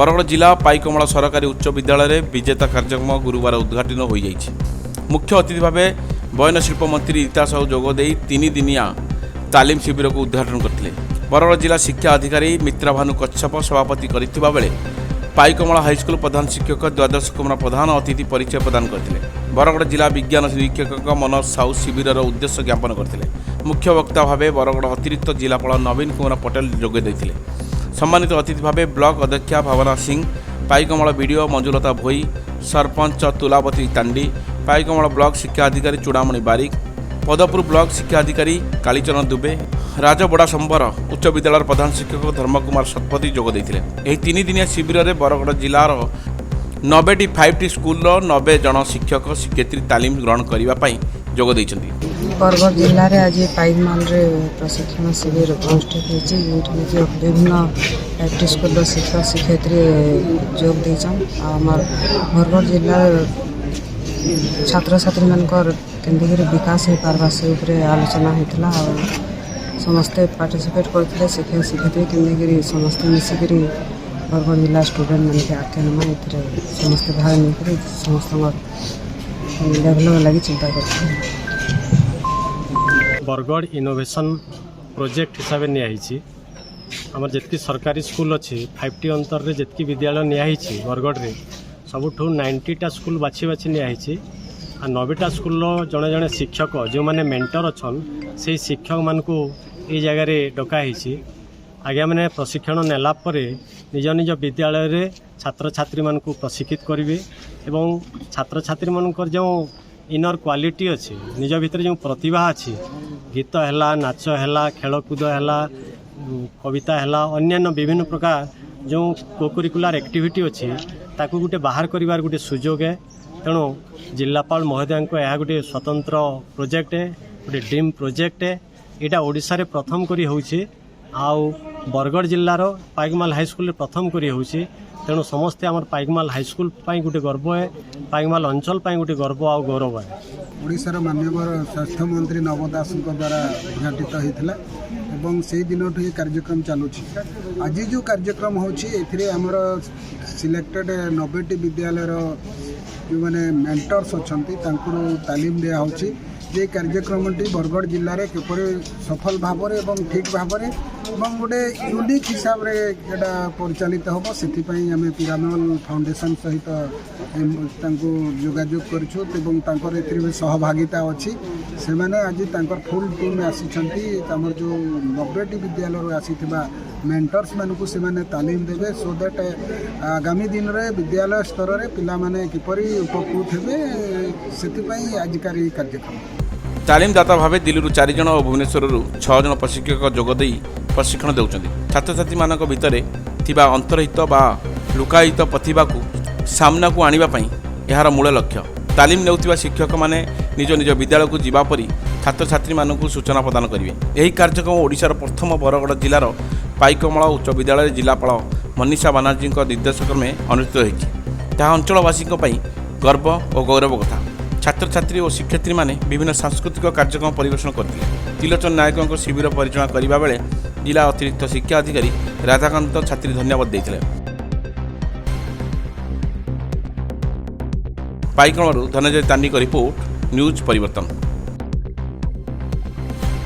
बरगड़ जिला पाइकमला सरकारी उच्च विद्यालय विजेता कार्यक्रम गुरुवार उद्घाटन हो जाइए। मुख्य अतिथि भाव बयन शिल्प मंत्री रीता साहू जोगदे 3 दिनिया तालीम शिविर को उद्घाटन करते। बरगड़ जिला शिक्षा अधिकारी मित्राभानु कच्छप सभापति करथिबा बेले पाइकमला हाईस्कल प्रधान शिक्षक द्वादश कुमार प्रधान अतिथि परिचय प्रदान करते। बरगड़ जिला विज्ञान निरीक्षक मनोज साहू शिविर उद्देश्य ज्ञापन करते। मुख्य वक्ता भाव बरगड़ अतिरिक्त जिलापाल नवीन कुमार पटेल जोगदे। सम्मानित अतिथि भाव ब्लॉक अध्यक्षा भावना सिंह, पाइकमला बीडीओ मंजुलता भोई, सरपंच तुलावती तांडी, पाइकमला ब्लॉक शिक्षा अधिकारी चूड़ामणि बारिक, पदपुर ब्लॉक शिक्षा अधिकारी कालीचरण दुबे, राजबड़ा संबर उच्च विद्यालय प्रधान शिक्षक धर्मकुमार शतपथी जोगदे। 3 दिनिया शिविर में बरगड़ जिलार 90टी 5टी स्कूल 90 जन शिक्षक शिक्षयित्री तालीम ग्रहण करने जोगदे। बरगड़ जिले में आज पाइकमाल प्रशिक्षण शिविर अनुष्ठित होती। विभिन्न 5टी स्कूल शिक्षक शिक्षयित्री जोग देछन। आमर बरगड़ जिला छात्र छात्री मानकर केंद्र विकास हो पार्बा से उपरे आलोचना होता। समस्ते पार्टिसिपेट करते शिक्षक शिक्षयित्री केंद्र समस्ते मिसिक बरगड़ जिला स्टूडेंट मान के आख्यान में समस्ते भाग नहीं समस्त डेभलप लगी चिंता करते। बरगड़ इनोवेशन प्रोजेक्ट हिसाब से नियाही आमर जितकी सरकारी स्कूल अच्छी 5टी अंतर रे जितकी विद्यालय नियाही बरगड़ रे सबुठू 90टा स्कूल बाछी बाछी नियाही। आ 90टा स्कूल जड़े जड़े शिक्षक जो मैंने मेंटर अच्छन से शिक्षक मान को ये जगह डकाही। आज्ञा मैंने प्रशिक्षण नेला परे निज निज विद्यालय रे छात्र छात्री मान को प्रशिक्षित करेंगे एवं छात्र छात्री मानकर जो इनर क्वालिटी अच्छी निज भितर जो प्रतिभा अच्छी गीत है नाच है खेलकूद है कविता है अन्यान्य विभिन्न प्रकार जो कोकुरिकुलर एक्टिविटी अच्छी ताकू गोटे बाहर करिवार गोटे सुजोग है। तेणु जिलापाल महोदय को यह गोटे स्वतंत्र प्रोजेक्ट है, गोटे ड्रीम प्रोजेक्ट है। यहाँ ओडिशा रे प्रथम करी होउछि आउ बरगड़ जिल्लार पाइकमाल हाईस्कल प्रथम करी होउछि। तेणु समस्ते आमर पाइकमाल हाईस्कल पाई गोटे गर्व है, पाइकमाल अंचल पाई गोटे गर्व आ गौरव है। ओडिशार माननीय स्वास्थ्य मंत्री नव दास द्वारा उद्घाटित होता एवं से दिन ये कार्यक्रम चलुची। आज जो कार्यक्रम होमर सिलेक्टेड 90टी विद्यालय जो मैंने मेंटर्स अच्छा तालीम दिया जे कार्यक्रमटी बरगड़ जिले में किपर सफल भाव एवं ठीक भाव गोटे यूनिक हिसाब से परिचालित हम से आम पिरामल फाउंडेशन सहित जोगाजोग कर सहभागिता अच्छी। से मैंने आज फुल टीम आसी जो 90टी विद्यालय आसी मेंटर्स मानू से तालीम देवे सो दैट आगामी दिन में विद्यालय स्तर में पिला माने किपरि उपकृत हेबे से आजिकार कार्यक्रम। तालीमदाता भाव दिल्ली 4 जन और भुवनेश्वर 6 जन प्रशिक्षक जोगदे प्रशिक्षण देउछन्ति। छात्र छात्री मानक भितरे थिबा अंतर्हित बा लुकायित प्रतिभा को सामना को आनिबा पई एहार मूल लक्ष्य। तालीम नेउथिबा शिक्षक माने निज निज विद्यालय को जीवा परी छात्र छात्री मानक सूचना प्रदान करिवे। एही कार्यक्रम ओडिशार प्रथम बरगड़ जिलार पाइकमला उच्च विद्यालय जिलापाल मनीषा बानार्जी निर्देशक में अनुष्ठित होती। ताहा अंचलवासी गर्व और गौरव कथा। छात्र छात्री और शिक्षयित्री माने विभिन्न सांस्कृतिक कार्यक्रम परिवेषण करते। त्रिलोचन नायकों शिविर परिचालना करने बेले जिला अतिरिक्त शिक्षा अधिकारी राधाकांत छात्री धन्यवाद देते। पाइकमलारू धनंजय तांडी रिपोर्ट न्यूज परिवर्तन।